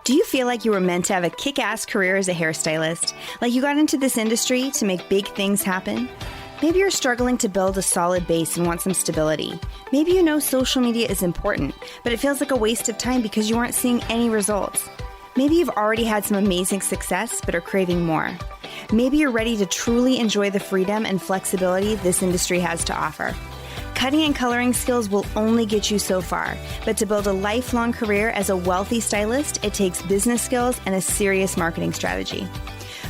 Do you feel like you were meant to have a kick-ass career as a hairstylist? Like you got into this industry to make big things happen? Maybe you're struggling to build a solid base and want some stability. Maybe you know social media is important, but it feels like a waste of time because you aren't seeing any results. Maybe you've already had some amazing success, but are craving more. Maybe you're ready to truly enjoy the freedom and flexibility this industry has to offer. Cutting and coloring skills will only get you so far, but to build a lifelong career as a wealthy stylist, it takes business skills and a serious marketing strategy.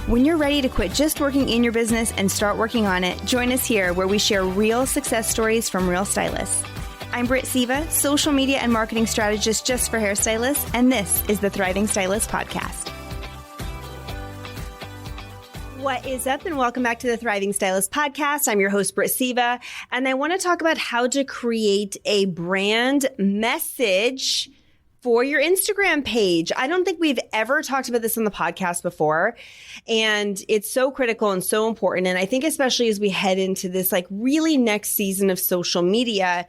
When you're ready to quit just working in your business and start working on it, join us here where we share real success stories from real stylists. I'm Britt Seva, social media and marketing strategist just for hairstylists, and this is the Thriving Stylist Podcast. What is up, and welcome back to the Thriving Stylist Podcast. I'm your host, Britt Seva, and I want to talk about how to create a brand message for your Instagram page. I don't think we've ever talked about this on the podcast before, and it's so critical and so important. And I think especially as we head into this really next season of social media,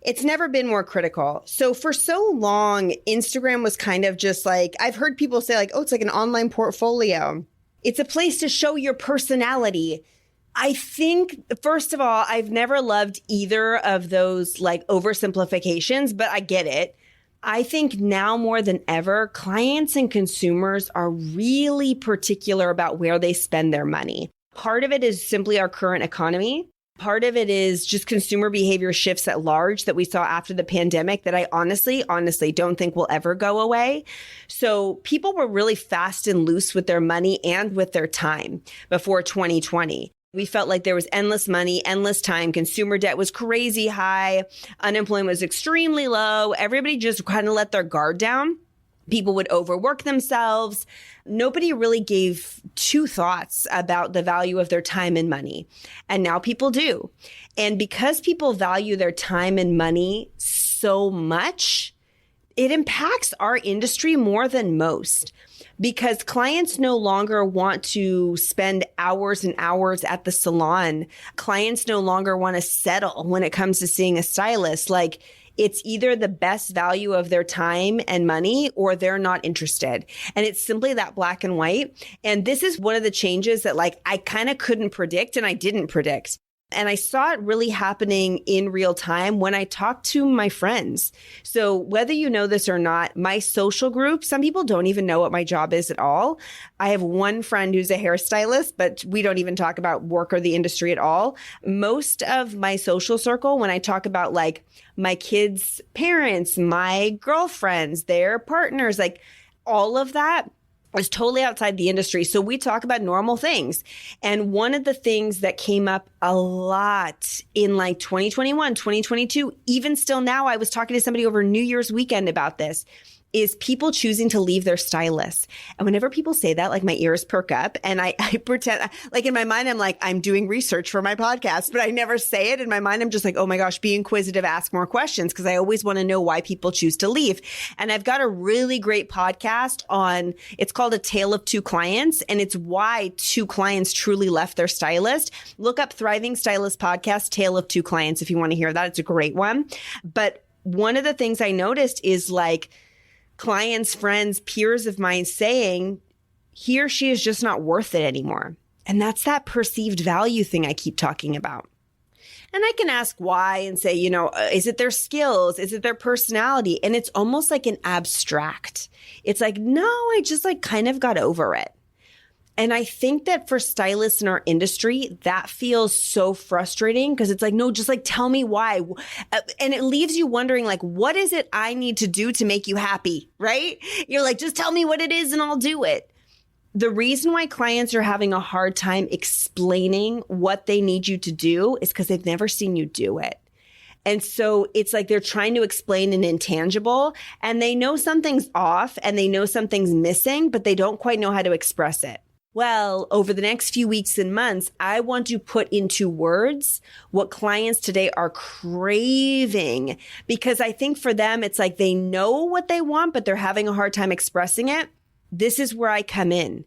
it's never been more critical. So for so long, Instagram was kind of just I've heard people say oh, it's like an online portfolio. It's a place to show your personality. I think, first of all, I've never loved either of those oversimplifications, but I get it. I think now more than ever, clients and consumers are really particular about where they spend their money. Part of it is simply our current economy. Part of it is just consumer behavior shifts at large that we saw after the pandemic that I honestly don't think will ever go away. So people were really fast and loose with their money and with their time before 2020. We felt like there was endless money, endless time. Consumer debt was crazy high. Unemployment was extremely low. Everybody just kind of let their guard down. People would overwork themselves. Nobody really gave two thoughts about the value of their time and money. And now people do. And because people value their time and money so much, it impacts our industry more than most. Because clients no longer want to spend hours and hours at the salon. Clients no longer want to settle when it comes to seeing a stylist. It's either the best value of their time and money or they're not interested. And it's simply that black and white. And this is one of the changes that I kind of couldn't predict and I didn't predict. And I saw it really happening in real time when I talked to my friends. So whether you know this or not, my social group, some people don't even know what my job is at all. I have one friend who's a hairstylist, but we don't even talk about work or the industry at all. Most of my social circle, when I talk about my kids' parents, my girlfriends, their partners, all of that is totally outside the industry. So we talk about normal things. And one of the things that came up a lot in 2021, 2022, even still now, I was talking to somebody over New Year's weekend about this, is people choosing to leave their stylists. And whenever people say that, my ears perk up and I pretend, in my mind, I'm doing research for my podcast, but I never say it. In my mind, I'm just oh my gosh, be inquisitive, ask more questions, because I always want to know why people choose to leave. And I've got a really great podcast on, it's called A Tale of Two Clients, and it's why two clients truly left their stylist. Look up Thriving Stylist Podcast, Tale of Two Clients, if you want to hear that. It's a great one. But one of the things I noticed is clients, friends, peers of mine saying he or she is just not worth it anymore. And that's that perceived value thing I keep talking about. And I can ask why and say, is it their skills? Is it their personality? And it's almost like an abstract. It's no, I just kind of got over it. And I think that for stylists in our industry, that feels so frustrating because it's no, just tell me why. And it leaves you wondering, what is it I need to do to make you happy, right? You're just tell me what it is and I'll do it. The reason why clients are having a hard time explaining what they need you to do is because they've never seen you do it. And so it's they're trying to explain an intangible and they know something's off and they know something's missing, but they don't quite know how to express it. Well, over the next few weeks and months, I want to put into words what clients today are craving, because I think for them, it's they know what they want, but they're having a hard time expressing it. This is where I come in.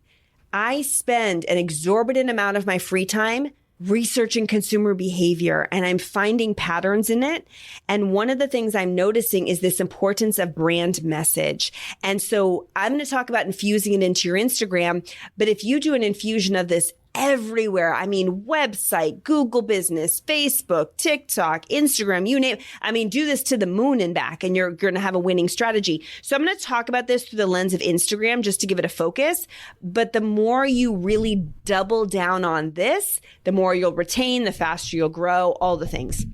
I spend an exorbitant amount of my free time researching consumer behavior and I'm finding patterns in it. And one of the things I'm noticing is this importance of brand message. And so I'm going to talk about infusing it into your Instagram. But if you do an infusion of this everywhere, I mean, website, Google Business, Facebook, TikTok, Instagram, you name it. I mean, do this to the moon and back and you're going to have a winning strategy. So I'm going to talk about this through the lens of Instagram just to give it a focus. But the more you really double down on this, the more you'll retain, the faster you'll grow, all the things.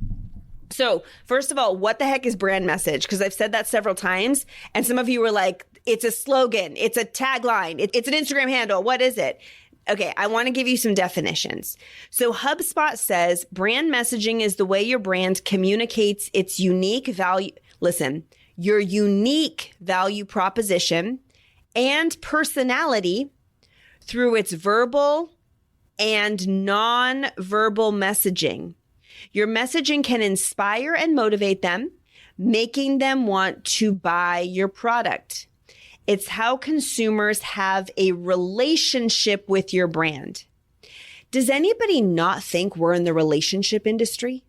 So first of all, what the heck is brand message? Because I've said that several times and some of you were like, it's a slogan, it's a tagline, it's an Instagram handle. What is it? Okay, I want to give you some definitions. So HubSpot says brand messaging is the way your brand communicates its unique value. Listen, your unique value proposition and personality through its verbal and non-verbal messaging. Your messaging can inspire and motivate them, making them want to buy your product. It's how consumers have a relationship with your brand. Does anybody not think we're in the relationship industry?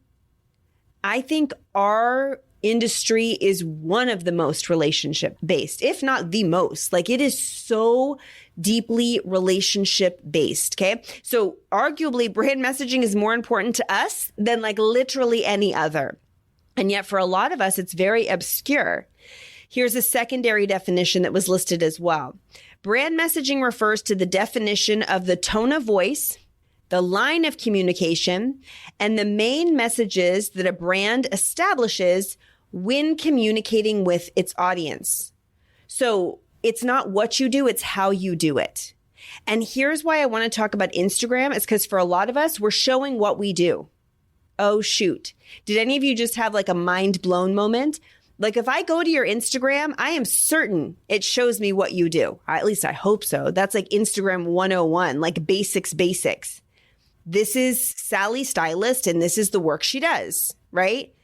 I think our industry is one of the most relationship based, if not the most. Like it is so deeply relationship based. Okay. So arguably brand messaging is more important to us than like literally any other. And yet for a lot of us, it's very obscure. Here's a secondary definition that was listed as well. Brand messaging refers to the definition of the tone of voice, the line of communication, and the main messages that a brand establishes when communicating with its audience. So it's not what you do, it's how you do it. And here's why I want to talk about Instagram is because for a lot of us, we're showing what we do. Oh, shoot. Did any of you just have like a mind blown moment? Like if I go to your Instagram, I am certain it shows me what you do. At least I hope so. That's like Instagram 101, like basics. This is Sally Stylist and this is the work she does, right?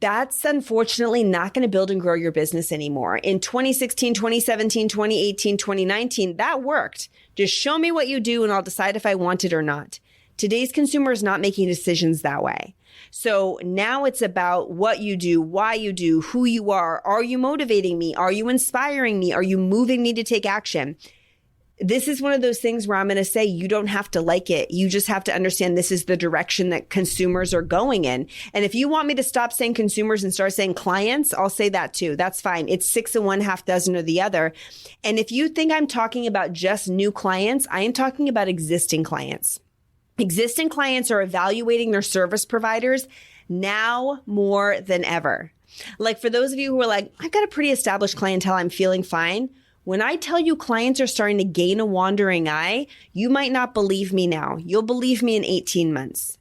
That's unfortunately not going to build and grow your business anymore. In 2016, 2017, 2018, 2019, that worked. Just show me what you do and I'll decide if I want it or not. Today's consumer is not making decisions that way. So now it's about what you do, why you do, who you are. Are you motivating me? Are you inspiring me? Are you moving me to take action? This is one of those things where I'm going to say you don't have to like it. You just have to understand this is the direction that consumers are going in. And if you want me to stop saying consumers and start saying clients, I'll say that too. That's fine. It's 6 of one, half dozen of the other. And if you think I'm talking about just new clients, I am talking about existing clients. Existing clients are evaluating their service providers now more than ever. Like for those of you who are like, I've got a pretty established clientele, I'm feeling fine. When I tell you clients are starting to gain a wandering eye, you might not believe me now. You'll believe me in 18 months.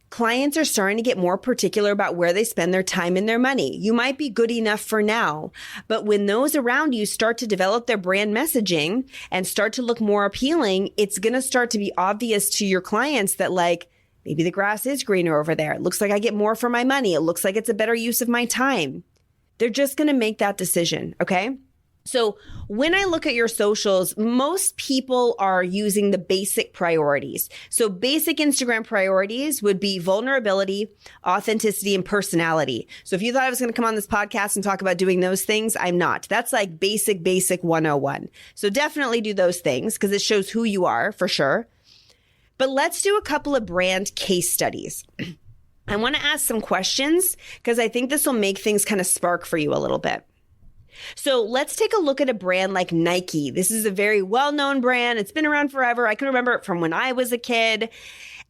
Clients are starting to get more particular about where they spend their time and their money. You might be good enough for now, but when those around you start to develop their brand messaging and start to look more appealing, it's going to start to be obvious to your clients that like, maybe the grass is greener over there. It looks like I get more for my money. It looks like it's a better use of my time. They're just going to make that decision. Okay. So when I look at your socials, most people are using the basic priorities. So basic Instagram priorities would be vulnerability, authenticity, and personality. So if you thought I was going to come on this podcast and talk about doing those things, I'm not. That's like basic 101. So definitely do those things because it shows who you are for sure. But let's do a couple of brand case studies. I want to ask some questions because I think this will make things kind of spark for you a little bit. So let's take a look at a brand like Nike. This is a very well-known brand. It's been around forever. I can remember it from when I was a kid.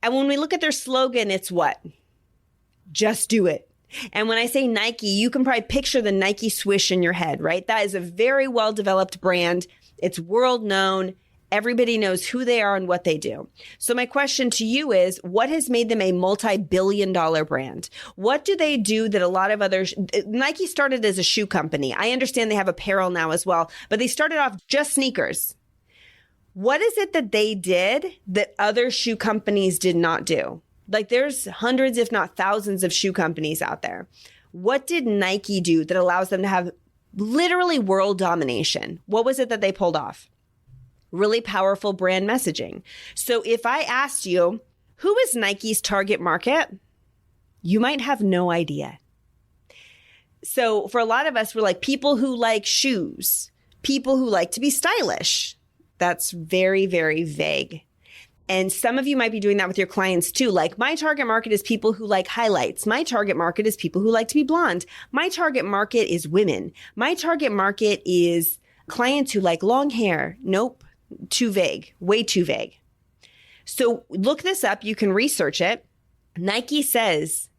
And when we look at their slogan, it's what? Just do it. And when I say Nike, you can probably picture the Nike swoosh in your head, right? That is a very well-developed brand. It's world-known. Everybody knows who they are and what they do. So my question to you is, what has made them a multi-billion-dollar brand? What do they do that a lot of others, Nike started as a shoe company. I understand they have apparel now as well, but they started off just sneakers. What is it that they did that other shoe companies did not do? Like there's hundreds, if not thousands of shoe companies out there. What did Nike do that allows them to have literally world domination? What was it that they pulled off? Really powerful brand messaging. So if I asked you, Who is Nike's target market? You might have no idea. So for a lot of us, we're like people who like shoes, people who like to be stylish. That's very, very vague. And some of you might be doing that with your clients too. Like, my target market is people who like highlights. My target market is people who like to be blonde. My target market is women. My target market is clients who like long hair. Nope. Too vague. Way too vague. So look this up. You can research it. Nike says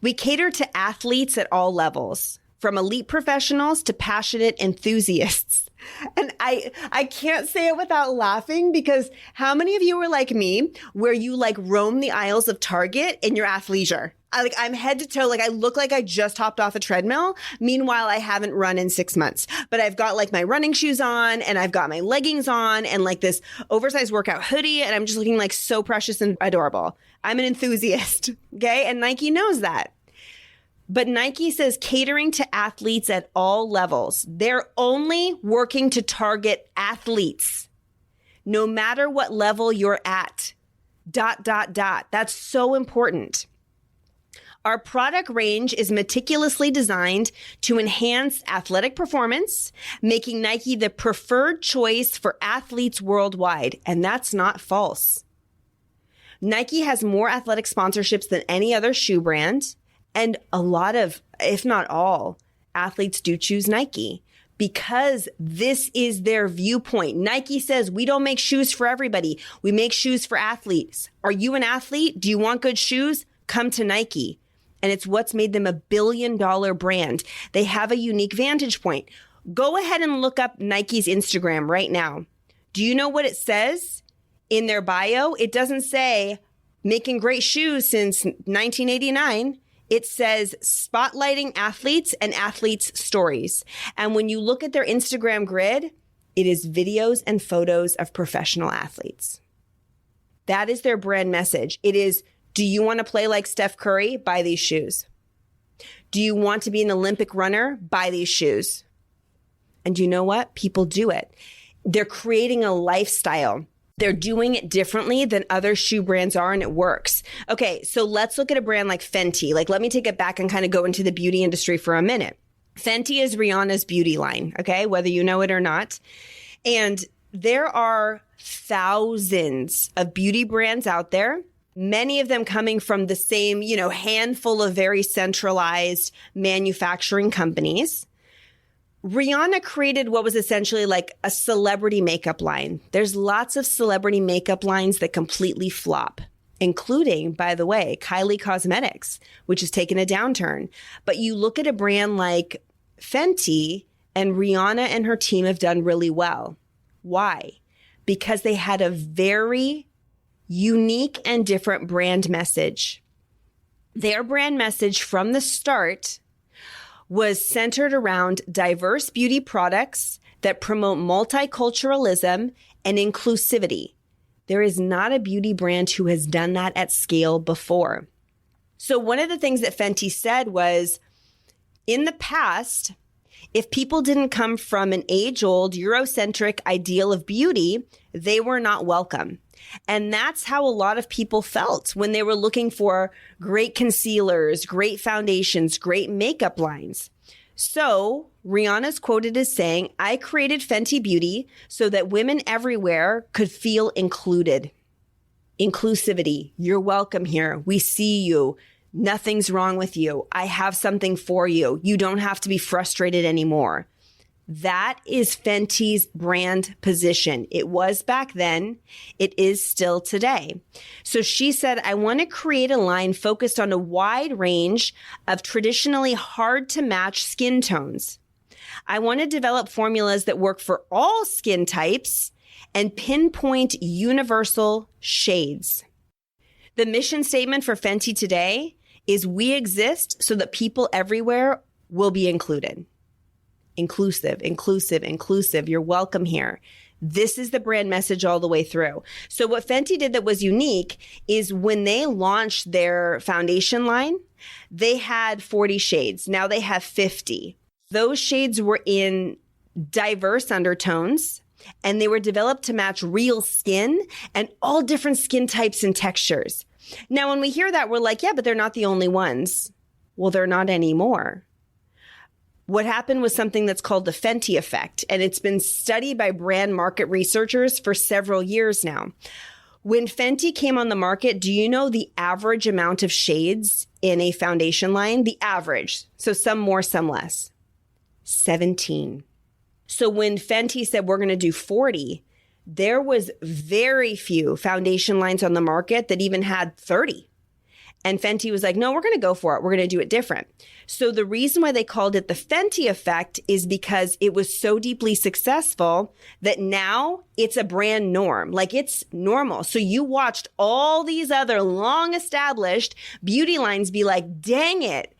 we cater to athletes at all levels, from elite professionals to passionate enthusiasts. And I can't say it without laughing, because how many of you are like me, where you like roam the aisles of Target in your athleisure? I'm head to toe. Like, I look like I just hopped off a treadmill. Meanwhile, I haven't run in 6 months, but I've got like my running shoes on, and I've got my leggings on, and like this oversized workout hoodie. And I'm just looking like so precious and adorable. I'm an enthusiast. Okay. And Nike knows that. But Nike says catering to athletes at all levels. They're only working to target athletes, no matter what level you're at. ... That's so important. Our product range is meticulously designed to enhance athletic performance, making Nike the preferred choice for athletes worldwide. And that's not false. Nike has more athletic sponsorships than any other shoe brand. And a lot of, if not all, athletes do choose Nike because this is their viewpoint. Nike says, we don't make shoes for everybody. We make shoes for athletes. Are you an athlete? Do you want good shoes? Come to Nike. And it's what's made them a billion-dollar brand. They have a unique vantage point. Go ahead and look up Nike's Instagram right now. Do you know what it says in their bio? It doesn't say making great shoes since 1989. It says spotlighting athletes and athletes' stories. And when you look at their Instagram grid, it is videos and photos of professional athletes. That is their brand message. It is, do you want to play like Steph Curry? Buy these shoes. Do you want to be an Olympic runner? Buy these shoes. And you know what? People do it. They're creating a lifestyle. They're doing it differently than other shoe brands are, and it works. Okay, so let's look at a brand like Fenty. Like, let me take it back and kind of go into the beauty industry for a minute. Fenty is Rihanna's beauty line, okay, whether you know it or not. And there are thousands of beauty brands out there, many of them coming from the same, handful of very centralized manufacturing companies. Rihanna created what was essentially like a celebrity makeup line. There's lots of celebrity makeup lines that completely flop, including, by the way, Kylie Cosmetics, which has taken a downturn. But you look at a brand like Fenty, and Rihanna and her team have done really well. Why? Because they had a very unique and different brand message. Their brand message from the start was centered around diverse beauty products that promote multiculturalism and inclusivity. There is not a beauty brand who has done that at scale before. So one of the things that Fenty said was, in the past, if people didn't come from an age-old Eurocentric ideal of beauty, they were not welcome. And that's how a lot of people felt when they were looking for great concealers, great foundations, great makeup lines. So Rihanna's quoted as saying, I created Fenty Beauty so that women everywhere could feel included. Inclusivity. You're welcome here. We see you. Nothing's wrong with you. I have something for you. You don't have to be frustrated anymore. That is Fenty's brand position. It was back then. It is still today. So she said, I want to create a line focused on a wide range of traditionally hard to match skin tones. I want to develop formulas that work for all skin types and pinpoint universal shades. The mission statement for Fenty today is, we exist so that people everywhere will be included. Inclusive, inclusive, inclusive. You're welcome here. This is the brand message all the way through. So what Fenty did that was unique is when they launched their foundation line, they had 40 shades. Now they have 50. Those shades were in diverse undertones, and they were developed to match real skin and all different skin types and textures. Now, when we hear that, we're like, yeah, but they're not the only ones. Well, they're not anymore. What happened was something that's called the Fenty effect, and it's been studied by brand market researchers for several years now. When Fenty came on the market, do you know the average amount of shades in a foundation line? The average. So some more, some less. 17. So when Fenty said we're going to do 40, there was very few foundation lines on the market that even had 30. And Fenty was like, no, we're going to go for it. We're going to do it different. So the reason why they called it the Fenty effect is because it was so deeply successful that now it's a brand norm. Like, it's normal. So you watched all these other long established beauty lines be like, dang it,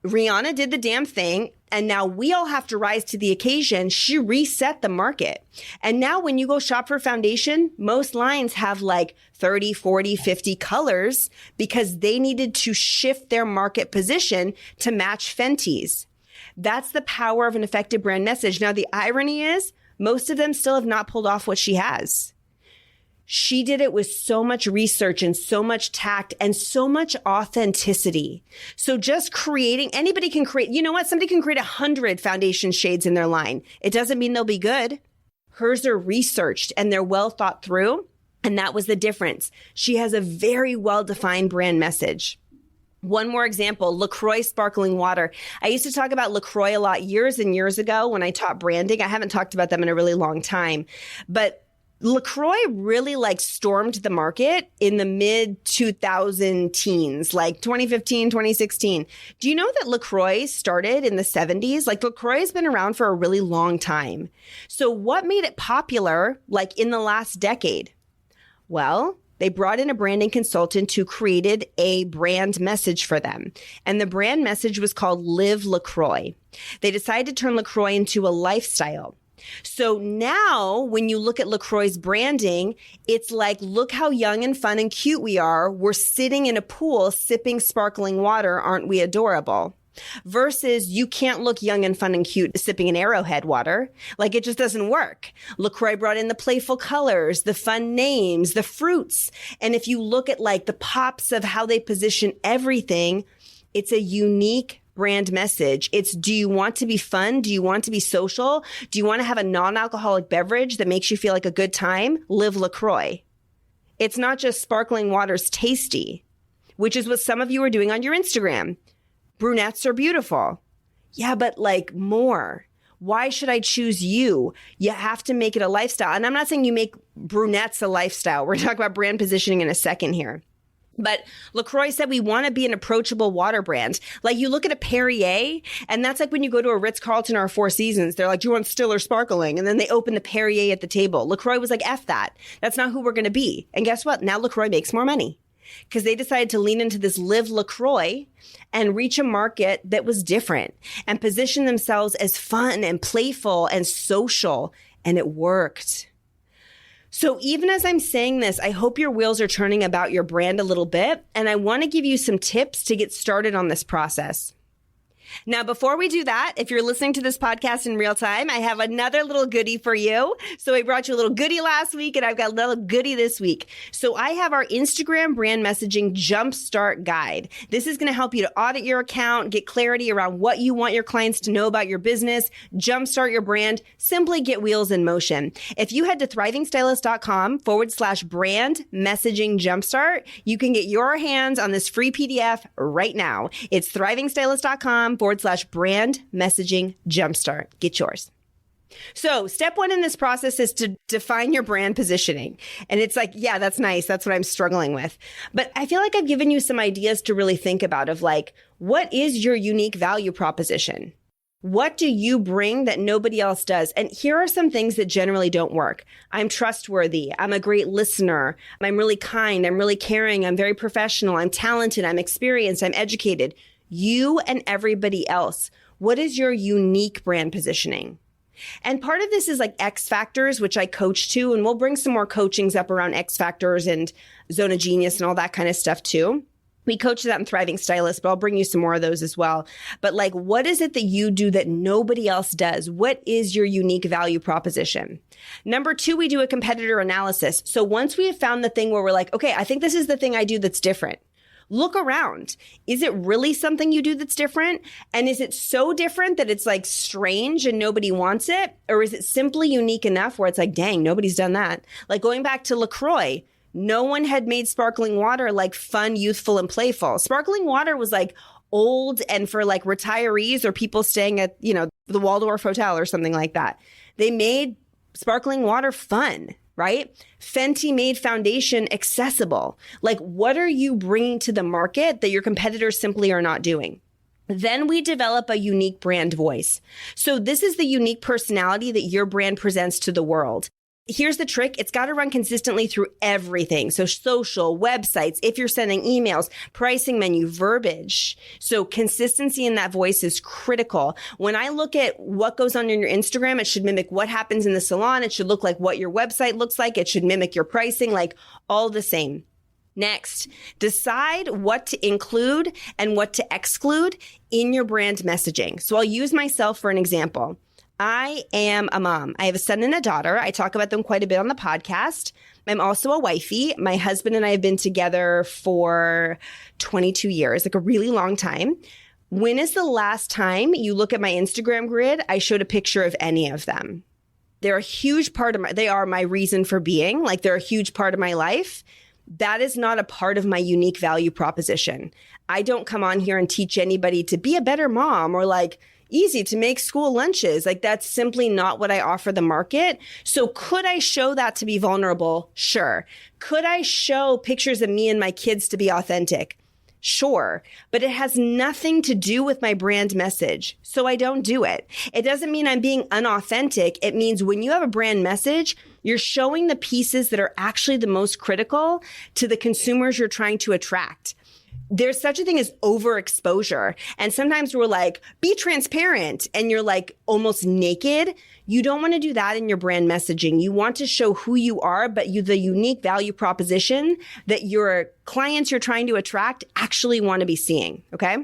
Rihanna did the damn thing. And now we all have to rise to the occasion. She reset the market. And now when you go shop for foundation, most lines have like 30, 40, 50 colors because they needed to shift their market position to match Fenty's. That's the power of an effective brand message. Now, the irony is most of them still have not pulled off what she has. She did it with so much research and so much tact and so much authenticity. So just creating, anybody can create, you know what? Somebody can create 100 foundation shades in their line. It doesn't mean they'll be good. Hers are researched and they're well thought through. And that was the difference. She has a very well-defined brand message. One more example, LaCroix sparkling water. I used to talk about LaCroix a lot years and years ago when I taught branding. I haven't talked about them in a really long time, but LaCroix really stormed the market in the mid 2000 teens, like 2015, 2016. Do you know that LaCroix started in the 70s? LaCroix has been around for a really long time. So what made it popular in the last decade? Well, they brought in a branding consultant who created a brand message for them. And the brand message was called Live LaCroix. They decided to turn LaCroix into a lifestyle. So now when you look at LaCroix's branding, it's like, look how young and fun and cute we are. We're sitting in a pool sipping sparkling water. Aren't we adorable? Versus you can't look young and fun and cute sipping an Arrowhead water. It just doesn't work. LaCroix brought in the playful colors, the fun names, the fruits. And if you look at the pops of how they position everything, it's a unique brand message. It's, do you want to be fun? Do you want to be social? Do you want to have a non-alcoholic beverage that makes you feel like a good time? Live LaCroix. It's not just sparkling water's tasty, which is what some of you are doing on your Instagram. Brunettes are beautiful. Yeah, but more. Why should I choose you? You have to make it a lifestyle. And I'm not saying you make brunettes a lifestyle. We're going to talk about brand positioning in a second here. But LaCroix said we want to be an approachable water brand. You look at a Perrier, and that's when you go to a Ritz-Carlton or a Four Seasons. They're like, do you want still or sparkling? And then they open the Perrier at the table. LaCroix was like, F that. That's not who we're going to be. And guess what? Now LaCroix makes more money because they decided to lean into this Live LaCroix and reach a market that was different and position themselves as fun and playful and social. And it worked. So even as I'm saying this, I hope your wheels are turning about your brand a little bit, and I want to give you some tips to get started on this process. Now, before we do that, if you're listening to this podcast in real time, I have another little goodie for you. So I brought you a little goodie last week, and I've got a little goodie this week. So I have our Instagram brand messaging jumpstart guide. This is going to help you to audit your account, get clarity around what you want your clients to know about your business, jumpstart your brand, simply get wheels in motion. If you head to thrivingstylist.com/brand messaging jumpstart, you can get your hands on this free PDF right now. It's thrivingstylist.com/brand messaging jumpstart. Get yours. So step one in this process is to define your brand positioning. And it's yeah, that's nice. That's what I'm struggling with. But I feel like I've given you some ideas to really think about of what is your unique value proposition? What do you bring that nobody else does? And here are some things that generally don't work. I'm trustworthy. I'm a great listener. I'm really kind. I'm really caring. I'm very professional. I'm talented. I'm experienced. I'm educated. You and everybody else. What is your unique brand positioning? And part of this is X factors, which I coach to, and we'll bring some more coachings up around X factors and Zone of Genius and all that kind of stuff too. We coach that in Thriving Stylist, but I'll bring you some more of those as well. But like, what is it that you do that nobody else does? What is your unique value proposition? Number 2, we do a competitor analysis. So once we have found the thing where we're like, okay, I think this is the thing I do that's different. Look around. Is it really something you do that's different? And is it so different that it's like strange and nobody wants it? Or is it simply unique enough where it's like, dang, nobody's done that? Like going back to LaCroix, no one had made sparkling water like fun, youthful, and playful. Sparkling water was like old and for like retirees or people staying at, the Waldorf Hotel or something like that. They made sparkling water fun, right? Fenty made foundation accessible. Like, what are you bringing to the market that your competitors simply are not doing? Then we develop a unique brand voice. So this is the unique personality that your brand presents to the world. Here's the trick. It's got to run consistently through everything. So social, websites, if you're sending emails, pricing menu, verbiage. So consistency in that voice is critical. When I look at what goes on in your Instagram, it should mimic what happens in the salon. It should look like what your website looks like. It should mimic your pricing, like all the same. Next, decide what to include and what to exclude in your brand messaging. So I'll use myself for an example. I am a mom. I have a son and a daughter. I talk about them quite a bit on the podcast. I'm also a wifey. My husband and I have been together for 22 years, like a really long time. When is the last time you look at my Instagram grid, I showed a picture of any of them? They're a huge part of they are my reason for being. Like they're a huge part of my life. That is not a part of my unique value proposition. I don't come on here and teach anybody to be a better mom or like, easy to make school lunches. Like that's simply not what I offer the market. So could I show that to be vulnerable? Sure. Could I show pictures of me and my kids to be authentic? Sure. But it has nothing to do with my brand message. So I don't do it. It doesn't mean I'm being unauthentic. It means when you have a brand message, you're showing the pieces that are actually the most critical to the consumers you're trying to attract. There's such a thing as overexposure. And sometimes we're like, be transparent. And you're like almost naked. You don't want to do that in your brand messaging. You want to show who you are, but the unique value proposition that your clients you're trying to attract actually want to be seeing. Okay.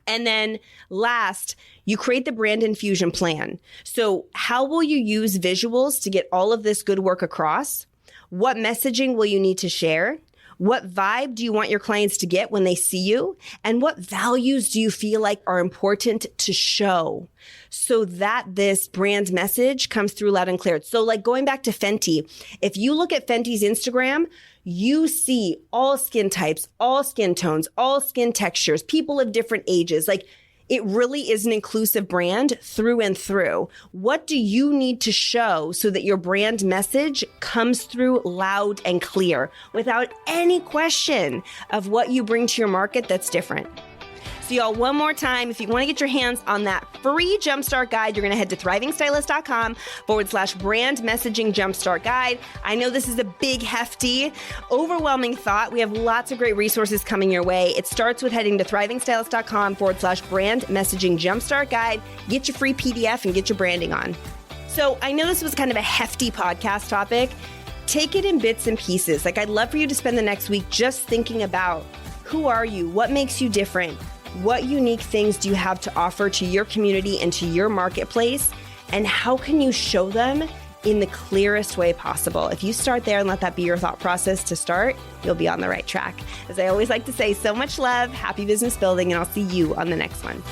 And then last, you create the brand infusion plan. So how will you use visuals to get all of this good work across? What messaging will you need to share? What vibe do you want your clients to get when they see you? And what values do you feel like are important to show so that this brand message comes through loud and clear? So like going back to Fenty, if you look at Fenty's Instagram, you see all skin types, all skin tones, all skin textures, people of different ages. Like it really is an inclusive brand through and through. What do you need to show so that your brand message comes through loud and clear without any question of what you bring to your market that's different? So y'all, one more time, if you want to get your hands on that free Jumpstart Guide, you're going to head to thrivingstylist.com/brand messaging jumpstart guide. I know this is a big, hefty, overwhelming thought. We have lots of great resources coming your way. It starts with heading to thrivingstylist.com/brand messaging jumpstart guide. Get your free PDF and get your branding on. So I know this was kind of a hefty podcast topic. Take it in bits and pieces. Like I'd love for you to spend the next week just thinking about who are you? What makes you different? What unique things do you have to offer to your community and to your marketplace? And how can you show them in the clearest way possible? If you start there and let that be your thought process to start, you'll be on the right track. As I always like to say, so much love, happy business building, and I'll see you on the next one.